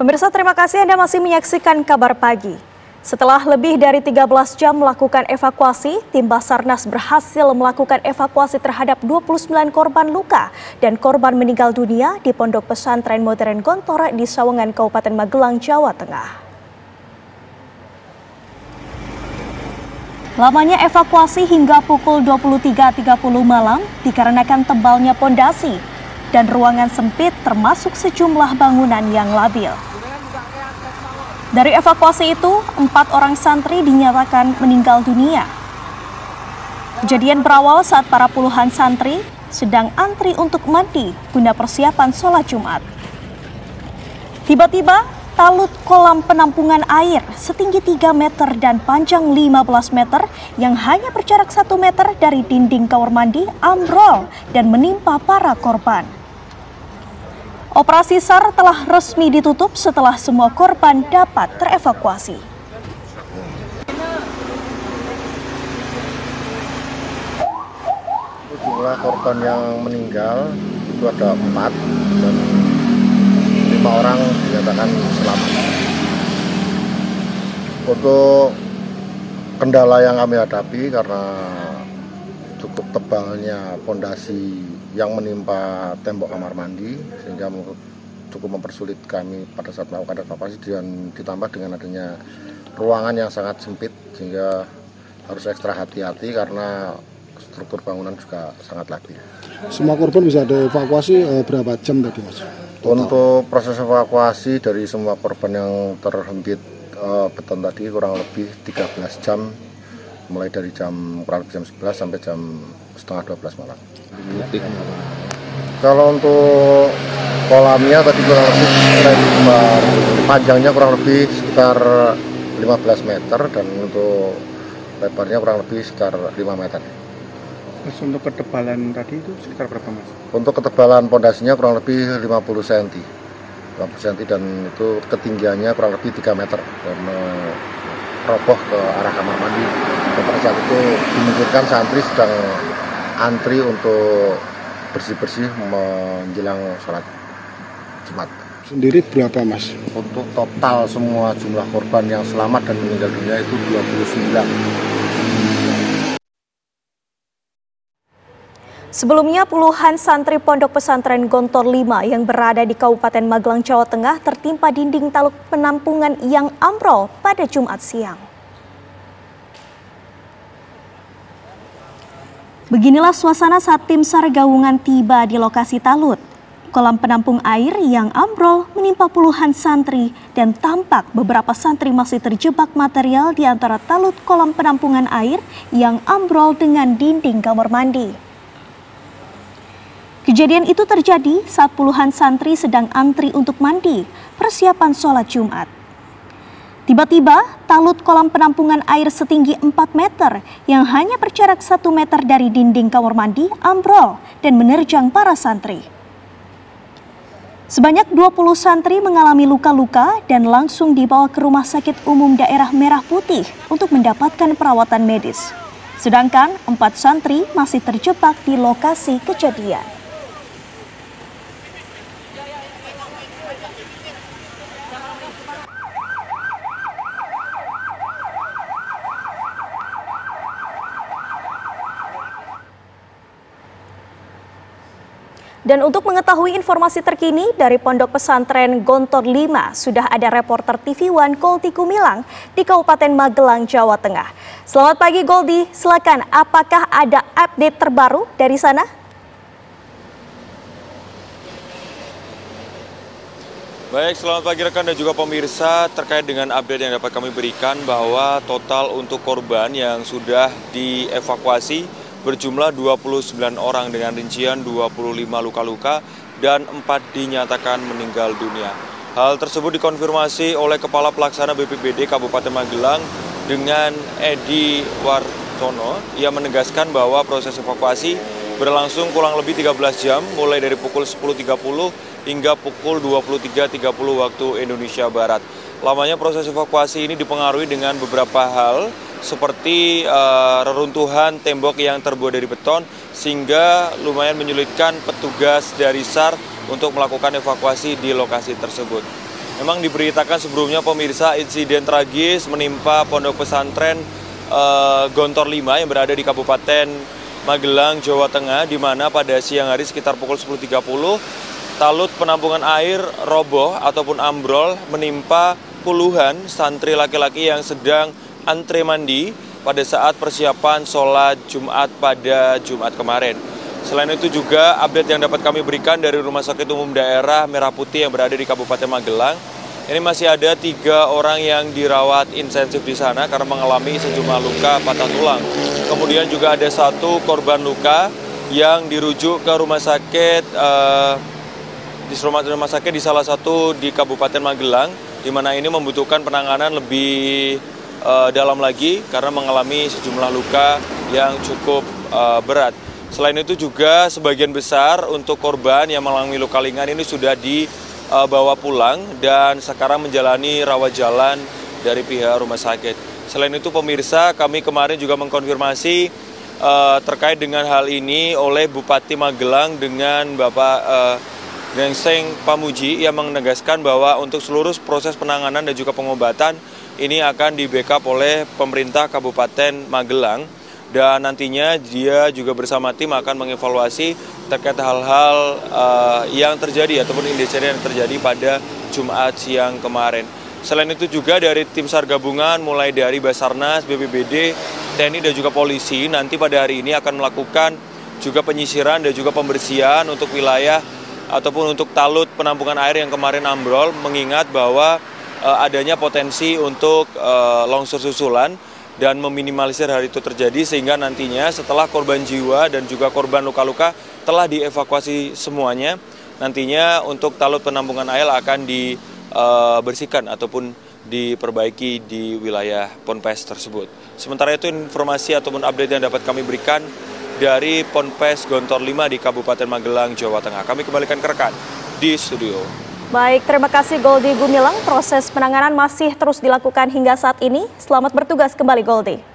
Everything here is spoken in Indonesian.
Pemirsa, terima kasih Anda masih menyaksikan Kabar Pagi. Setelah lebih dari 13 jam melakukan evakuasi, tim Basarnas berhasil melakukan evakuasi terhadap 29 korban luka dan korban meninggal dunia di Pondok Pesantren Modern Gontor di Sawangan, Kabupaten Magelang, Jawa Tengah. Lamanya evakuasi hingga pukul 23.30 malam dikarenakan tebalnya pondasi dan ruangan sempit termasuk sejumlah bangunan yang labil. Dari evakuasi itu, 4 orang santri dinyatakan meninggal dunia. Kejadian berawal saat para puluhan santri sedang antri untuk mandi guna persiapan sholat Jumat. Tiba-tiba, talut kolam penampungan air setinggi 3 meter dan panjang 15 meter yang hanya berjarak 1 meter dari dinding kamar mandi ambrol dan menimpa para korban. Operasi SAR telah resmi ditutup setelah semua korban dapat terevakuasi. Jumlah korban yang meninggal itu ada 4 dan 5 orang dinyatakan selamat. Untuk kendala yang kami hadapi karena cukup tebalnya pondasi yang menimpa tembok kamar mandi sehingga cukup mempersulit kami pada saat melakukan evakuasi, dan ditambah dengan adanya ruangan yang sangat sempit sehingga harus ekstra hati-hati karena struktur bangunan juga sangat labil. Semua korban bisa dievakuasi berapa jam tadi, Mas? Total. Untuk proses evakuasi dari semua korban yang terhimpit beton tadi kurang lebih 13 jam, mulai dari kurang lebih jam 11 sampai jam setengah 12 malam. Kalau untuk kolamnya tadi kurang lebih lebar, panjangnya kurang lebih sekitar 15 meter dan untuk lebarnya kurang lebih sekitar 5 meter. Terus untuk ketebalan tadi itu sekitar berapa, Mas? Untuk ketebalan pondasinya kurang lebih 50 cm. 50 cm dan itu ketinggiannya kurang lebih 3 meter dan roboh ke arah kamar mandi. Dan pada saat itu dimungkinkan santri sedang antri untuk bersih-bersih menjelang sholat Jumat. Sendiri berapa, Mas? Untuk total semua jumlah korban yang selamat dan meninggal dunia itu 29. Sebelumnya, puluhan santri Pondok Pesantren Gontor 5 yang berada di Kabupaten Magelang, Jawa Tengah tertimpa dinding taluk penampungan yang ambrol pada Jumat siang. Beginilah suasana saat tim SAR gabungan tiba di lokasi talut. Kolam penampung air yang ambrol menimpa puluhan santri dan tampak beberapa santri masih terjebak material di antara talut kolam penampungan air yang ambrol dengan dinding kamar mandi. Kejadian itu terjadi saat puluhan santri sedang antri untuk mandi, persiapan sholat Jumat. Tiba-tiba, talut kolam penampungan air setinggi 4 meter yang hanya berjarak 1 meter dari dinding kamar mandi ambrol dan menerjang para santri. Sebanyak 20 santri mengalami luka-luka dan langsung dibawa ke Rumah Sakit Umum Daerah Merah Putih untuk mendapatkan perawatan medis. Sedangkan 4 santri masih terjebak di lokasi kejadian. Dan untuk mengetahui informasi terkini dari Pondok Pesantren Gontor 5, sudah ada reporter TV One Goldi Gumilang di Kabupaten Magelang, Jawa Tengah. Selamat pagi Goldi, silakan. Apakah ada update terbaru dari sana? Baik, selamat pagi rekan dan juga pemirsa. Terkait dengan update yang dapat kami berikan bahwa total untuk korban yang sudah dievakuasi berjumlah 29 orang dengan rincian 25 luka-luka dan 4 dinyatakan meninggal dunia. Hal tersebut dikonfirmasi oleh Kepala Pelaksana BPBD Kabupaten Magelang dengan Edi Warsono. Ia menegaskan bahwa proses evakuasi berlangsung kurang lebih 13 jam mulai dari pukul 10.30 hingga pukul 23.30 waktu Indonesia Barat. Lamanya proses evakuasi ini dipengaruhi dengan beberapa hal seperti reruntuhan tembok yang terbuat dari beton sehingga lumayan menyulitkan petugas dari SAR untuk melakukan evakuasi di lokasi tersebut. Memang diberitakan sebelumnya pemirsa insiden tragis menimpa pondok pesantren Gontor 5 yang berada di Kabupaten Magelang, Jawa Tengah, di mana pada siang hari sekitar pukul 10.30 talut penampungan air roboh ataupun ambrol menimpa puluhan santri laki-laki yang sedang antre mandi pada saat persiapan sholat Jumat pada Jumat kemarin. Selain itu juga update yang dapat kami berikan dari Rumah Sakit Umum Daerah Merah Putih yang berada di Kabupaten Magelang. Ini masih ada 3 orang yang dirawat intensif di sana karena mengalami sejumlah luka patah tulang. Kemudian juga ada 1 korban luka yang dirujuk ke rumah sakit di salah satu di Kabupaten Magelang, di mana ini membutuhkan penanganan lebih dalam lagi karena mengalami sejumlah luka yang cukup berat. Selain itu juga sebagian besar untuk korban yang mengalami luka ringan ini sudah dibawa pulang dan sekarang menjalani rawat jalan dari pihak rumah sakit. Selain itu pemirsa, kami kemarin juga mengkonfirmasi terkait dengan hal ini oleh Bupati Magelang dengan Bapak Gengseng Pamuji yang menegaskan bahwa untuk seluruh proses penanganan dan juga pengobatan ini akan di-backup oleh pemerintah Kabupaten Magelang. Dan nantinya dia juga bersama tim akan mengevaluasi terkait hal-hal yang terjadi ataupun insiden yang terjadi pada Jumat siang kemarin. Selain itu juga dari tim SAR gabungan mulai dari Basarnas, BPBD, TNI dan juga polisi nanti pada hari ini akan melakukan juga penyisiran dan juga pembersihan untuk wilayah ataupun untuk talut penampungan air yang kemarin ambrol, mengingat bahwa adanya potensi untuk longsor susulan dan meminimalisir hal itu terjadi, sehingga nantinya setelah korban jiwa dan juga korban luka-luka telah dievakuasi semuanya, nantinya untuk talut penampungan air akan dibersihkan ataupun diperbaiki di wilayah Ponpes tersebut. Sementara itu informasi ataupun update yang dapat kami berikan dari Ponpes Gontor 5 di Kabupaten Magelang, Jawa Tengah. Kami kembalikan ke rekan di studio. Baik, terima kasih Goldi Gumilang. Proses penanganan masih terus dilakukan hingga saat ini. Selamat bertugas kembali Goldi.